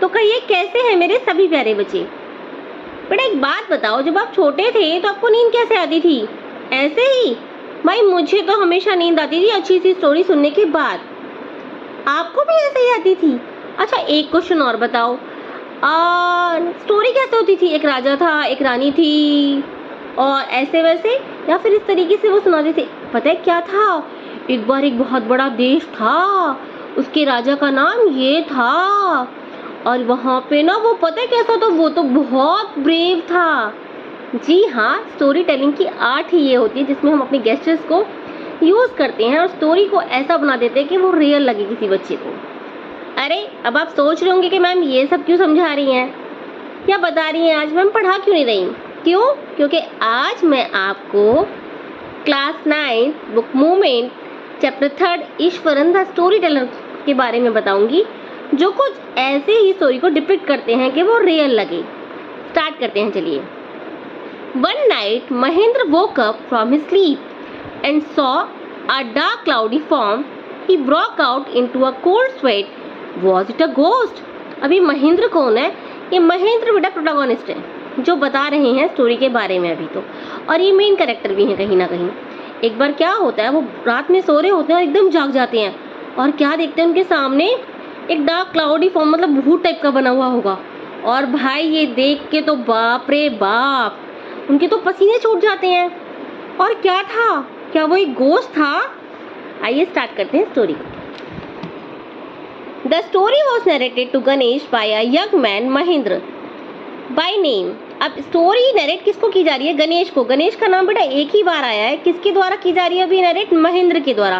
तो कहिए कैसे हैं मेरे सभी प्यारे बच्चे। बेटा एक बात बताओ, जब आप छोटे थे तो आपको नींद कैसे आती थी? ऐसे ही? भाई मुझे तो हमेशा नींद आती थी अच्छी सी स्टोरी सुनने के बाद। आपको भी ऐसे ही आती थी? अच्छा एक क्वेश्चन और बताओ, स्टोरी कैसे होती थी? एक राजा था, एक रानी थी और ऐसे वैसे, या फिर इस तरीके से वो सुनाते थे? पता है क्या था, एक बार एक बहुत बड़ा देश था, उसके राजा का नाम ये था और वहाँ पे ना वो पता है कैसा था, वो तो बहुत ब्रेव था। जी हाँ, स्टोरी टेलिंग की आर्ट ही ये होती है जिसमें हम अपने गेस्टर्स को यूज़ करते हैं और स्टोरी को ऐसा बना देते हैं कि वो रियल लगे किसी बच्चे को। अरे अब आप सोच रहे होंगे कि मैम ये सब क्यों समझा रही हैं, क्या बता रही हैं, आज मैम पढ़ा क्यों नहीं रही? क्यों? क्योंकि आज मैं आपको class 9 book movement chapter 3 Eswaran the story teller के बारे में बताऊंगी, जो कुछ ऐसे ही स्टोरी को डिपिक्ट करते हैं कि वो रियल लगे। स्टार्ट करते हैं, चलिए। One night Mahendra woke up from his sleep and saw a dark cloudy form. He broke out into a cold sweat. Was it a ghost? अभी महेंद्र कौन है? ये महेंद्र बेटा प्रोटोगोनिस्ट है जो बता रहे हैं स्टोरी के बारे में अभी तो, और ये मेन कैरेक्टर भी है कहीं ना कहीं। एक बार क्या होता है, वो रात में सो रहे होते हैं और एकदम जाग जाते हैं और क्या देखते हैं, उनके सामने एक डार्क क्लाउडी फॉर्म, मतलब भूत टाइप का बना हुआ होगा। और भाई ये देख के तो बाप रे बाप, उनके तो पसीने छूट जाते हैं। और क्या था, क्या वो एक गोश्त था? आइए स्टार्ट करते हैं स्टोरी को। The story was narrated to Ganesh by a young man Mahendra by name. अब स्टोरी नरेट किसको की जा रही है? गणेश को। गणेश का नाम बेटा एक ही बार आया है, किसके द्वारा की जा रही है अभी नरेट? महेंद्र के द्वारा।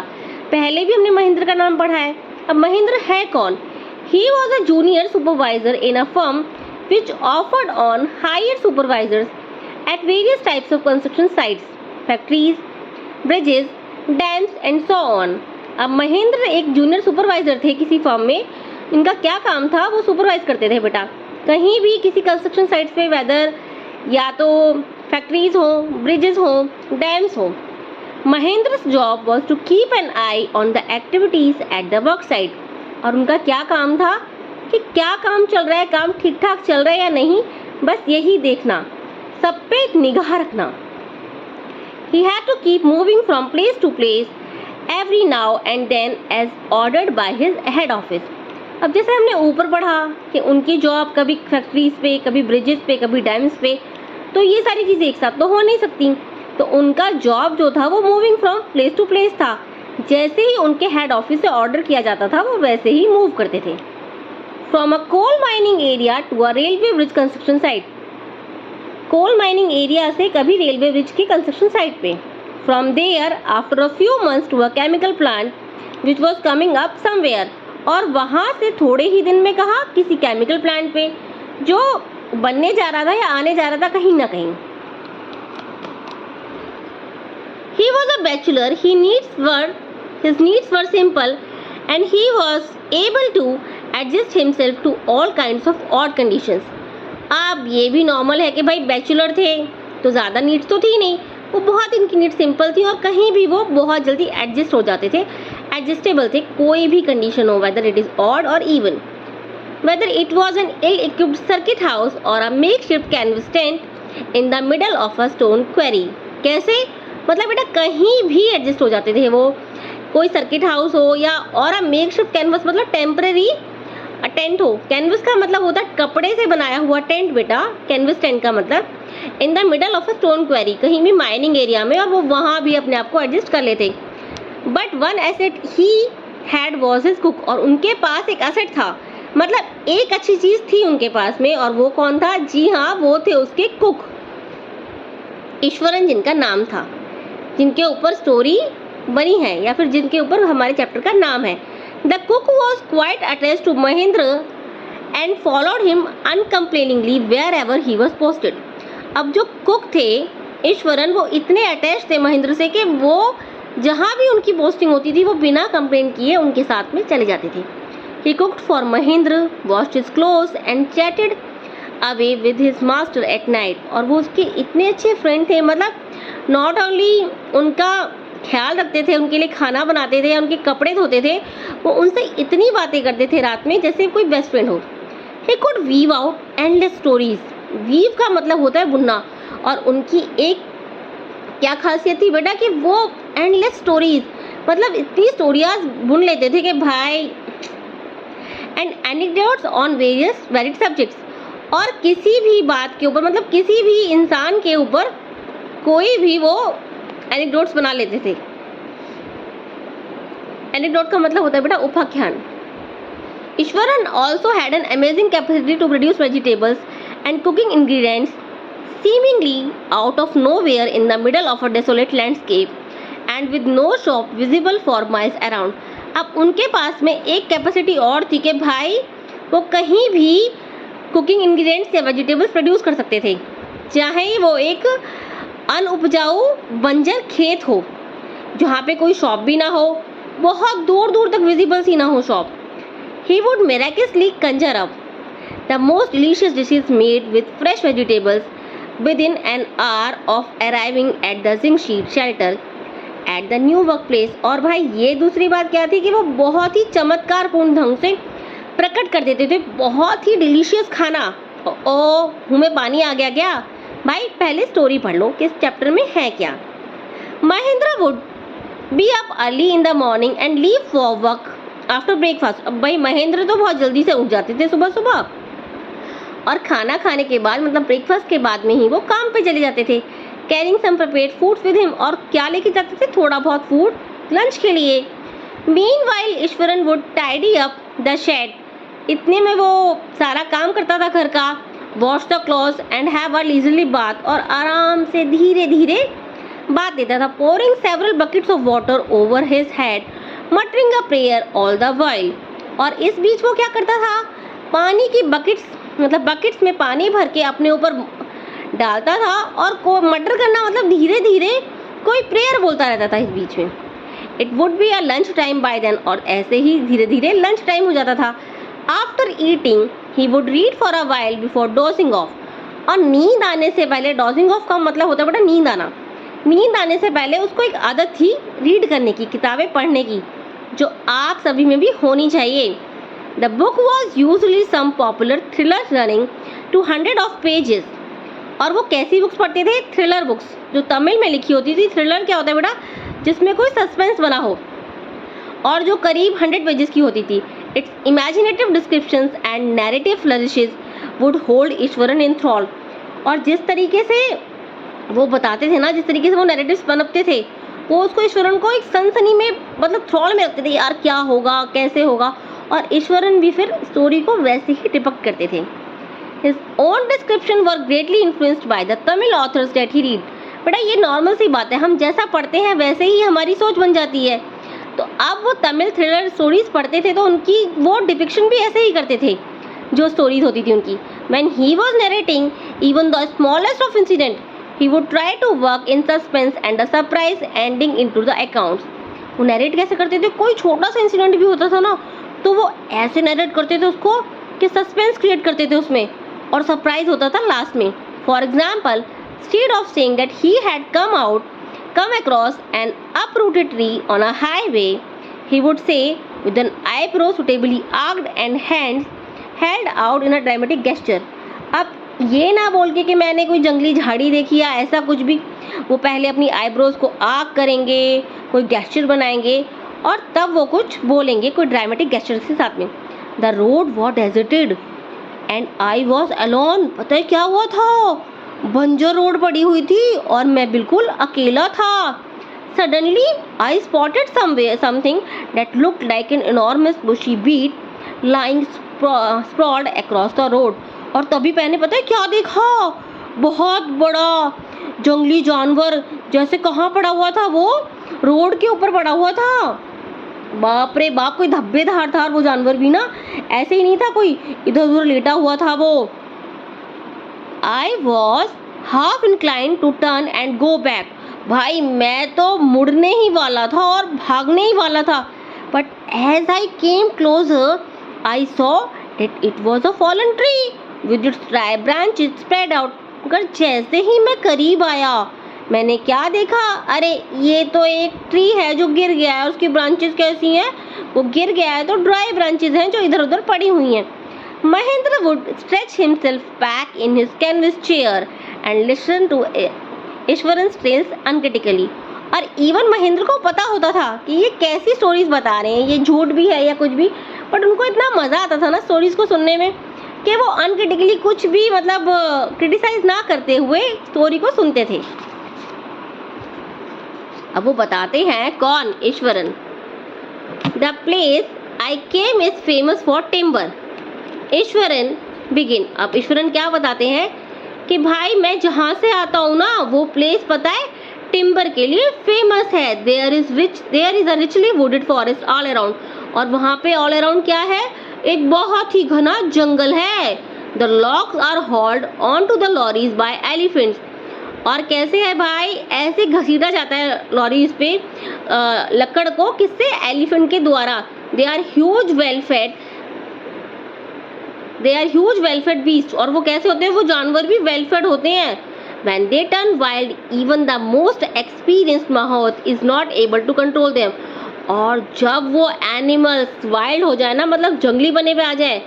पहले भी हमने महेंद्र का नाम पढ़ा है। अब महेंद्र है कौन? He was a junior supervisor in a firm which offered on hired supervisors at various types of construction sites, factories, bridges, dams and so on. अब महेंद्र एक जूनियर सुपरवाइजर थे किसी फर्म में। इनका क्या काम था? वो सुपरवाइज करते थे बेटा कहीं भी किसी कंस्ट्रक्शन साइट्स पे, वेदर या तो फैक्ट्रीज हो, ब्रिजेस हो, डैम्स हो। महेंद्र's job was to keep an eye on the activities at the work site. और उनका क्या काम था कि क्या काम चल रहा है, काम ठीक ठाक चल रहा है या नहीं, बस यही देखना, सब पे एक निगाह रखना। He had to keep moving from place to place every now and then as ordered by his head office. अब जैसे हमने ऊपर पढ़ा कि उनकी जॉब कभी फैक्ट्रीज पे, कभी ब्रिजेस पे, कभी डैम्स पे, तो ये सारी चीज़ें एक साथ तो हो नहीं सकती। तो उनका जॉब जो था वो moving from place to place था। जैसे ही उनके हेड ऑफिस से ऑर्डर किया जाता था वो वैसे ही मूव करते थे। From a coal mining area to a railway bridge construction site. Coal mining area से कभी रेलवे ब्रिज की कंस्ट्रक्शन साइट पे। From there after a few months to a chemical plant which was coming up somewhere. और वहाँ से थोड़े ही दिन में कहा किसी केमिकल प्लांट पे जो बनने जा रहा था या आने जा रहा था कहीं ना कहीं। He was a bachelor. His needs were simple, and he was able to adjust himself to all kinds of odd conditions. अब ये भी नॉर्मल है कि भाई बैचलर थे तो ज़्यादा नीड्स तो थी नहीं, वो बहुत इनकी नीड्स सिंपल थी और कहीं भी वो बहुत जल्दी एडजस्ट हो जाते थे, एडजस्टेबल थे, कोई भी कंडीशन हो, whether it is odd or even, whether it was an ill equipped circuit house or a makeshift canvas tent in the middle of a stone quarry. कैसे? मतलब बेटा कहीं भी एडजस्ट हो जाते थे वो, कोई सर्किट हाउस हो या और अ मेकशिफ्ट कैनवस मतलब टेम्पररी टेंट हो। कैनवस का मतलब होता है कपड़े से बनाया हुआ टेंट बेटा, कैनवस टेंट का मतलब इन the middle of a stone query, कहीं भी माइनिंग एरिया में, और वो वहाँ भी अपने आप को एडजस्ट कर लेते। But one asset he had was his cook. और उनके पास एक एसेट था, मतलब एक अच्छी चीज़ थी उनके पास में, और वो कौन था? जी हाँ, वो थे उसके कुक, ईश्वरन जिनका नाम था, जिनके ऊपर स्टोरी बनी है या फिर जिनके ऊपर हमारे चैप्टर का नाम है। The cook was quite attached to Mahendra and followed him uncomplainingly wherever he was posted. अब जो कुक थे ईश्वरन, वो इतने अटैच थे महेंद्र से कि वो जहाँ भी उनकी पोस्टिंग होती थी वो बिना कंप्लेन किए उनके साथ में चले जाते थे। He cooked for Mahendra, washed his clothes and chatted away with his master at night. और वो उसके इतने अच्छे फ्रेंड थे, मतलब नॉट ओनली उनका ख्याल रखते थे, उनके लिए खाना बनाते थे या उनके कपड़े धोते थे, वो उनसे इतनी बातें करते थे रात में जैसे कोई बेस्ट फ्रेंड हो। He could weave out endless stories. Weave का मतलब होता है बुनना, और उनकी एक क्या खासियत थी बेटा कि वो एंडलेस स्टोरीज, मतलब इतनी स्टोरियाज बुन लेते थे कि भाई, and anecdotes on various varied subjects, और किसी भी बात के ऊपर, मतलब किसी भी इंसान के ऊपर कोई भी वो एनेक्डोट्स बना लेते थे। एनेक्डोट का मतलब होता है बेटा उपाख्यान। Eswaran also had an amazing capacity to produce vegetables and cooking ingredients seemingly out of nowhere in the middle of a desolate landscape and with no shop visible for miles around। अब उनके पास में एक capacity और थी कि भाई वो कहीं भी कुकिंग इंग्रेडिएंट्स या वेजिटेबल्स प्रोड्यूस कर सकते थे, चाहे वो एक अनउपजाऊ बंजर खेत हो जहाँ पे कोई शॉप भी ना हो, बहुत दूर दूर तक विजिबल ही ना हो shop. He would miraculously conjure up the most delicious dishes made with fresh vegetables within an hour of arriving at the zinc sheet shelter at the new workplace। और भाई ये दूसरी बात क्या थी कि वो बहुत ही चमत्कारपूर्ण ढंग से प्रकट कर देते थे बहुत ही डिलीशियस खाना। ओ मुँह में पानी आ गया क्या? भाई पहले स्टोरी पढ़ लो कि इस चैप्टर में है क्या। Mahendra would be up early in the morning and leave for work after breakfast. अब भाई महेंद्र तो बहुत जल्दी से उठ जाते थे सुबह सुबह, और खाना खाने के बाद, मतलब ब्रेकफास्ट के बाद में ही वो काम पे चले जाते थे। Carrying some prepared food with him, और क्या लेके जाते थे? थोड़ा बहुत फूड लंच के लिए। Meanwhile Iswaran would tidy up the shed, इतने में वो सारा काम करता था घर का, wash the clothes and have a leisurely bath, और आराम से धीरे धीरे बात देता था। Pouring several buckets of water over his head muttering a prayer all the while, और इस बीच वो क्या करता था? पानी की बकेट्स, मतलब बकेट्स में पानी भर के अपने ऊपर डालता था, और को मटर करना मतलब धीरे धीरे कोई प्रेयर बोलता रहता था इस बीच में। It would be a lunch time by then, और ऐसे ही धीरे धीरे लंच टाइम हो जाता था। After eating he would read for a while before dosing of, और नींद आने से पहले, डोजिंग ऑफ का मतलब होता है बेटा नींद आना, नींद आने से पहले उसको एक आदत थी रीड करने की, किताबें पढ़ने की, जो आप सभी में भी होनी चाहिए। The book was usually some popular thriller running 200 of pages, और वो कैसी बुक्स पढ़ते थे? थ्रिलर बुक्स, जो तमिल में लिखी होती थी। थ्रिलर क्या होता है बेटा? जिसमें कोई सस्पेंस बना हो, और जो करीब 100 पेजेस की होती थी। Its imaginative descriptions and narrative flourishes would hold Iswaran in thrall, और जिस तरीके से वो बताते थे ना, जिस तरीके से वो नैरेटिव्स बनते थे, वो उसको ईश्वरन को एक सनसनी में, मतलब थ्रॉल में रखते थे, यार क्या होगा, कैसे होगा, और ईश्वरन भी फिर स्टोरी को वैसे ही डिपिक्ट करते थे। His own description were greatly influenced by the Tamil authors that he read। बेटा ये नॉर्मल सी बात है, हम जैसा पढ़ते हैं वैसे ही हमारी सोच बन जाती है। तो अब वो तमिल थ्रिलर स्टोरीज पढ़ते थे तो उनकी वो डिपिक्शन भी ऐसे ही करते थे जो स्टोरीज होती थी उनकी। When he was narrating even the smallest of incident, he would try to work in suspense and a surprise ending into the accounts। वो नैरेट कैसे करते थे? कोई छोटा सा इंसिडेंट भी होता था ना, तो वो ऐसे नैरेट करते थे उसको कि सस्पेंस क्रिएट करते थे उसमें, और सरप्राइज होता था लास्ट में। For example, instead of saying that he had come across an uprooted tree on a highway, he would say with an eyebrow suitably arched and hands held out in a dramatic gesture। अब ये ना बोल के कि मैंने कोई जंगली झाड़ी देखी या ऐसा कुछ भी, वो पहले अपनी आईब्रोज को आर्क करेंगे, कोई गेस्चर बनाएंगे, और तब वो कुछ बोलेंगे कोई ड्रामेटिक गेस्चर के साथ में। The road was deserted and I was alone. पता है क्या हुआ था? बंजर रोड पड़ी हुई थी और मैं बिल्कुल अकेला था। Suddenly I spotted something that looked like an enormous bushy beet lying sprawled across the road। और तभी मैंने पता है क्या देखा? बहुत बड़ा जंगली जानवर, जैसे कहाँ पड़ा हुआ था? वो रोड के ऊपर पड़ा हुआ था। बाप रे बाप, कोई धब्बेदार था वो जानवर भी ना, ऐसे ही नहीं था कोई इधर उधर लेटा हुआ था वो। I was half inclined to turn and go back। भाई मैं तो मुड़ने ही वाला था और भागने ही वाला था। But as I came closer, I saw that it was a fallen tree with its dry branches spread out। मगर जैसे ही मैं करीब आया, मैंने क्या देखा? अरे ये तो एक ट्री है जो गिर गया है। उसकी ब्रांचेस कैसी हैं? वो गिर गया है तो ड्राई ब्रांचेस हैं जो इधर उधर पड़ी हुई हैं। Mahendra would stretch himself back in his canvas chair and listen to Ishwaran's tales uncritically. और इवन महेंद्र को पता होता था कि ये कैसी स्टोरीज बता रहे हैं, ये झूठ भी है या कुछ भी, बट उनको इतना मजा आता था ना स्टोरीज को सुनने में कि वो अनक्रिटिकली कुछ भी मतलब क्रिटिसाइज ना करते हुए स्टोरी को सुनते थे। अब वो बताते हैं कौन, Eswaran. The place I came is famous for timber. Eswaran begin. अब ईश्वरन क्या बताते हैं कि भाई मैं जहाँ से आता हूँ ना वो प्लेस पता है टिम्बर के लिए फेमस है। There is a richly wooded forest all around. और वहाँ पे ऑल अराउंड क्या है, एक बहुत ही घना जंगल है। The logs are hauled on to the lorries by elephants. और कैसे है भाई, ऐसे घसीटा जाता है लॉरीज पे लकड़ को, किससे, एलिफेंट के द्वारा। They are huge well fed beast. और वो कैसे होते हैं, वो जानवर भी वेल फेड होते हैं। When they turn wild, even the most experienced mahout is not able to control them. और जब वो एनिमल्स वाइल्ड हो जाए ना, मतलब जंगली बने पे आ जाए,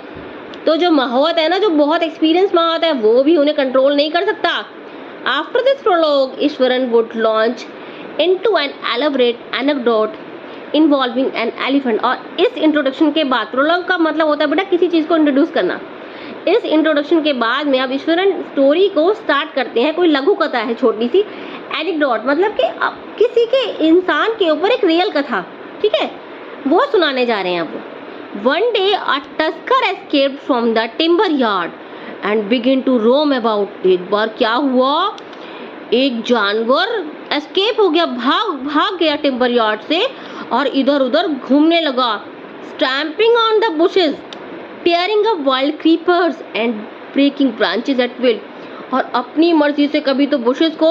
तो जो माहौत है ना, जो बहुत एक्सपीरियंस माहौत है, वो भी उन्हें कंट्रोल नहीं कर सकता। After this prologue, Eswaran would launch into an elaborate anecdote involving an elephant. और इस इंट्रोडक्शन के बाद, प्रोलॉग का मतलब होता है बेटा किसी चीज़ को इंट्रोड्यूस करना। इस इंट्रोडक्शन के बाद में अब ईश्वरन स्टोरी को स्टार्ट करते हैं। कोई लघु कथा है छोटी सी, एनेक्डोट मतलब कि किसी के इंसान के ऊपर एक रियल कथा, ठीक है, वो सुनाने जा रहे हैं अब। One day a tusker escaped from the timber yard and begin to roam about. एक बार क्या हुआ, एक जानवर एस्केप हो गया, भाग गया टिम्बर यार्ड से और इधर उधर घूमने लगा। Stamping on the bushes, tearing up wild creepers and breaking branches at will। और अपनी मर्जी से कभी तो बुशेस को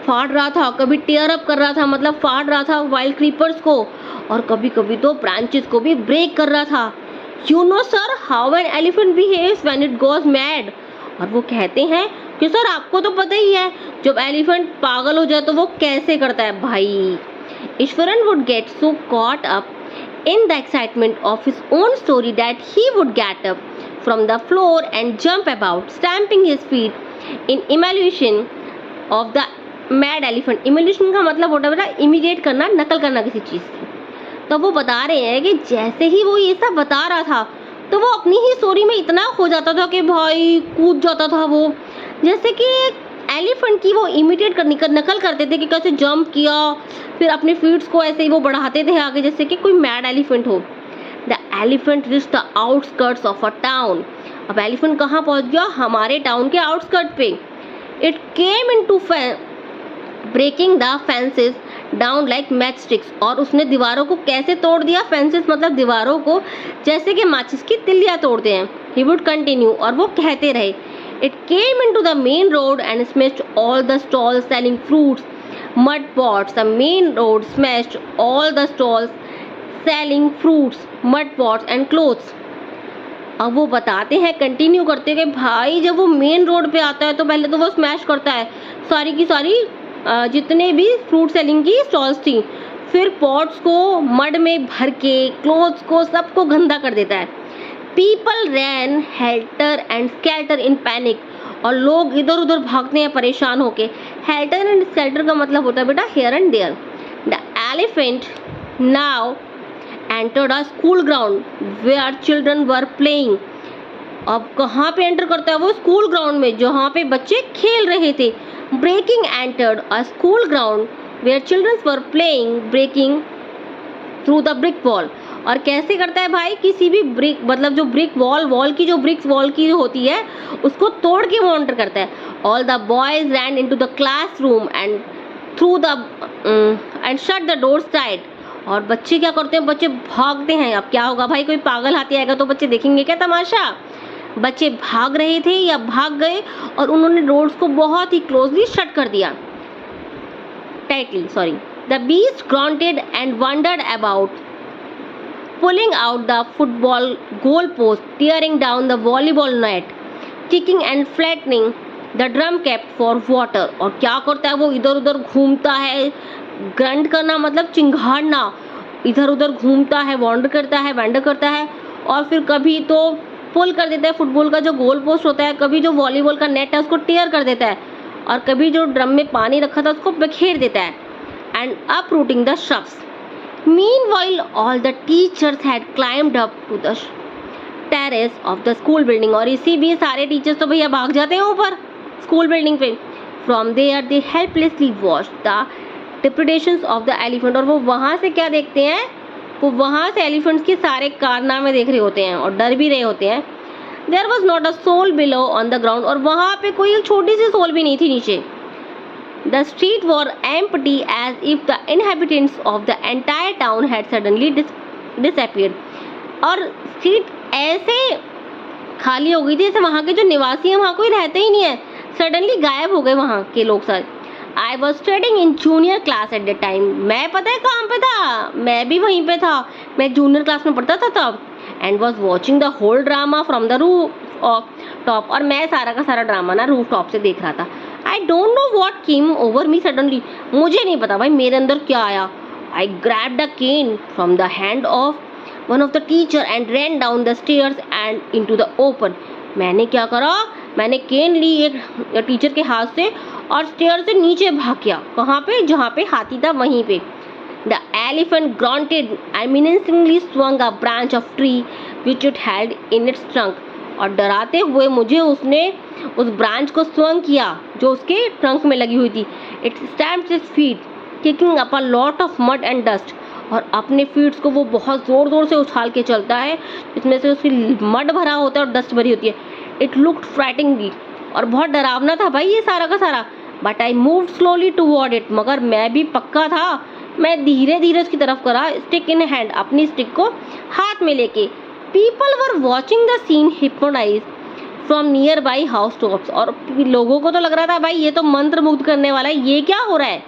फाड़ रहा था, कभी टेयर अप कर रहा था, मतलब फाड़ रहा था वाइल्ड क्रीपर्स को, और कभी कभी तो ब्रांचेस को भी ब्रेक कर रहा था। You know sir how an elephant behaves when it goes mad. और वो कहते हैं कि सर आपको तो पता ही है जब एलिफेंट पागल हो जाए तो वो कैसे करता है भाई। Eswaran would get so caught up in the excitement of his own story that he would get up from the floor and jump about, stamping his feet in emulation of the mad elephant। emulation का मतलब होता है बेटा imitate करना, नकल करना किसी चीज़ की। तो वो बता रहे हैं कि जैसे ही वो ये सब बता रहा था तो वो अपनी ही स्टोरी में इतना खो जाता था कि भाई कूद जाता था वो, जैसे कि एलिफेंट की वो इमिटेट करने का नकल करते थे कि कैसे जंप किया, फिर अपने फीट्स को ऐसे ही वो बढ़ाते थे आगे जैसे कि कोई मैड एलिफेंट हो। The elephant reached the outskirts of a town. अब एलिफेंट कहाँ पहुँच गया, हमारे टाउन के आउटस्कर्ट पे। It came into breaking the fences down like match sticks. और उसने दीवारों को कैसे तोड़ दिया, फेंसेस मतलब दीवारों को जैसे कि माचिस की तिल्लियाँ तोड़ते हैं। ही वुड कंटिन्यू, और वो कहते रहे। It came into the main road and smashed all the stalls selling fruits, mud pots. The main road smashed all the stalls selling fruits, mud pots and clothes. अब वो बताते हैं, continue करते हैं कि भाई जब वो मेन रोड पे आता है तो पहले तो वो स्मैश करता है सारी की सारी जितने भी फ्रूट सेलिंग की स्टॉल्स थी, फिर पॉट्स को मड में भर के, क्लोथ्स को, सबको गंदा कर देता है। People ran helter and skelter in panic. और लोग इधर उधर भागते हैं परेशान होके। हेल्टर एंड स्केल्टर का मतलब होता है बेटा here and there. The elephant now entered a school ground where children were playing. अब कहाँ पे एंटर करता है वो, स्कूल ग्राउंड में जहाँ पे बच्चे खेल रहे थे। Breaking entered a school ground where children were playing breaking through the brick wall. और कैसे करता है भाई, किसी भी ब्रिक मतलब जो ब्रिक वॉल की जो ब्रिक्स वॉल की होती है उसको तोड़ के वो एंटर करता है। All the boys ran into the classroom and through the end shut the doors tight. और बच्चे क्या करते हैं, बच्चे भागते हैं। अब क्या होगा भाई, कोई पागल हाथी आएगा तो बच्चे देखेंगे क्या तमाशा। बच्चे भाग रहे थे या भाग गए और उन्होंने डोर्स को बहुत ही क्लोजली शट कर दिया, tightly sorry. The beast grunted and wandered about, pulling out the football goal post, tearing down the volleyball net, kicking and flattening the drum cap for water। और क्या करता है वो, इधर उधर घूमता है, ग्रंट करना मतलब चिंघाड़ना, इधर उधर घूमता है, वॉन्डर करता है, और फिर कभी तो पुल कर देता है फुटबॉल का जो गोल पोस्ट होता है, कभी जो वॉलीबॉल का नेट है उसको टेयर कर देता है, और कभी जो ड्रम में पानी रखा था उसको बिखेर देता है, and uprooting the shrubs. Meanwhile, all the teachers had climbed up to the terrace of the school building. और इसी बीच सारे टीचर्स तो भैया भाग जाते हैं ऊपर स्कूल बिल्डिंग पे. From there they helplessly watched the depredations of the elephant. और वो वहाँ से क्या देखते हैं, वो वहाँ से एलिफेंट्स के सारे कारनामे देख रहे होते हैं और डर भी रहे होते हैं. There was not a soul below on the ground. और वहाँ पे कोई एक छोटी सी सोल भी नहीं थी नीचे. The streets were empty as if the inhabitants of the entire town had suddenly disappeared. और स्ट्रीट ऐसे खाली हो गई थी जैसे वहाँ के जो निवासी हैं वहाँ कोई रहते ही नहीं है, सडनली गायब हो गए वहाँ के लोग सारे. I was studying in junior class at that time. मैं पता है कहाँ पे था, मैं भी वहीं पे था, मैं जूनियर क्लास में पढ़ता था तब. And was watching the whole drama from the roof top. और मैं सारा का सारा ड्रामा ना रूफ टॉप से देख रहा था. I don't know what came over me suddenly. मुझे नहीं पता भाई मेरे अंदर क्या आया. I grabbed a cane from the hand of one of the teacher and ran down the stairs and into the open. मैंने क्या करा, मैंने केन ली एक टीचर के हाथ से और स्टेयर से नीचे भाग गया. कहाँ पे, जहाँ पे हाथी था वहीं पे. The elephant grunted and menacingly swung a branch of tree which it held in its trunk. और डराते हुए मुझे उसने उस ब्रांच को स्वंग किया जो उसके ट्रंक में लगी हुई थी. It stamped its feet, kicking up a lot of mud and dust. और अपने फीट्स को वो बहुत ज़ोर ज़ोर से उछाल के चलता है, इसमें से उसकी मड भरा होता है और डस्ट भरी होती है. It looked frightening. और बहुत डरावना था भाई ये सारा का सारा. But I moved slowly toward it. मगर मैं भी पक्का था, मैं धीरे धीरे उसकी तरफ करा, स्टिक इन हैंड, अपनी स्टिक को हाथ में लेके. People were watching the scene hypnotized from nearby housetops. और लोगों को तो लग रहा था भाई ये तो मंत्र मुग्ध करने वाला है, ये क्या हो रहा है.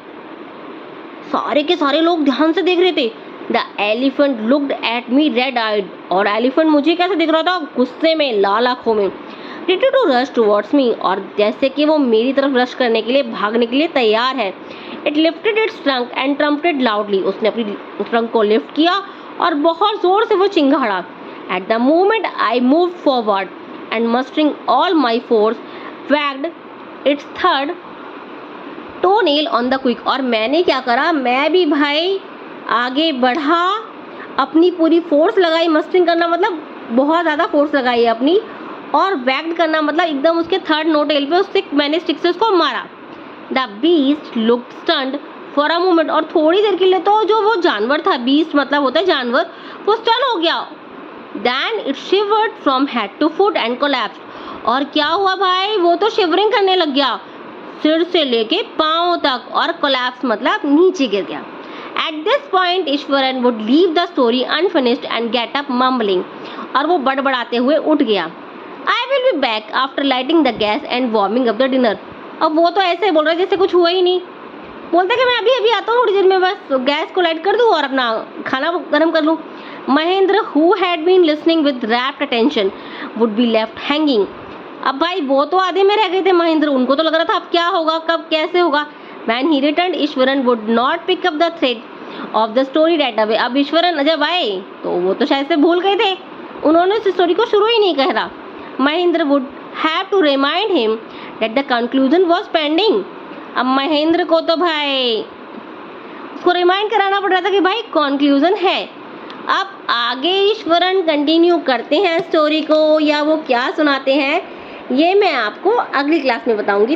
सारे के सारे लोग ध्यान से देख रहे थे. The elephant looked at me red-eyed. और एलिफेंट मुझे कैसे दिख रहा था, गुस्से में, लाल आंखों में. Ready to rush towards me. और जैसे कि वो मेरी तरफ रश करने के लिए, भागने के लिए तैयार है. It lifted its trunk and trumpeted loudly. उसने अपनी ट्रंक को लिफ्ट किया और बहुत जोर से वो चिंगाड़ा. At the moment I moved forward and mustering all my force, wagged its third toenail on the quick. और मैंने क्या करा, मैं भी भाई आगे बढ़ा, अपनी पूरी फोर्स लगाई. मस्टरिंग करना मतलब बहुत ज़्यादा फोर्स लगाई है अपनी, और वैग्ड करना मतलब एकदम उसके थर्ड नोटेल पे उससे मैंने स्टिक से उसको मारा. The beast looked stunned for a moment. और थोड़ी देर के लिए तो जो वो जानवर था, बीस्ट मतलब होता है जानवर, वो स्टन हो गया. Then it shivered from head to foot and collapsed. और क्या हुआ भाई, वो तो शिवरिंग करने लग गया सिर से लेके पाँव तक, और कोलैप्स मतलब नीचे गिर गया. At this point, Eswaran would leave the story unfinished and get up mumbling. और वो बड़बड़ाते हुए उठ गया. I will be back after lighting the gas and warming up the dinner. अब वो तो ऐसे बोल रहा है जैसे कुछ हुआ ही नहीं. बोलता कि मैं अभी अभी आता हूँ थोड़ी देर में, बस गैस को लाइट कर दूँ और अपना खाना गर्म कर लूँ. Mahendra, who had been listening with rapt attention, would be left hanging. अब भाई वो तो आधे में रह गए थे महेंद्र, उनको तो लग रहा था अब क्या होगा, कब कैसे होगा. When he returned, Eswaran would not pick up the thread of the story right away. अब ईश्वरन जब आए तो वो तो शायद से भूल गए थे, उन्होंने इस स्टोरी को शुरू ही नहीं करा. Mahendra would have to remind him that the conclusion was pending. अब महेंद्र को तो भाई उसको रिमाइंड कराना पड़ रहा था कि भाई कंक्लूजन है. अब आगे ईश्वरन कंटिन्यू करते हैं स्टोरी को या वो क्या सुनाते हैं, ये मैं आपको अगली क्लास में बताऊंगी.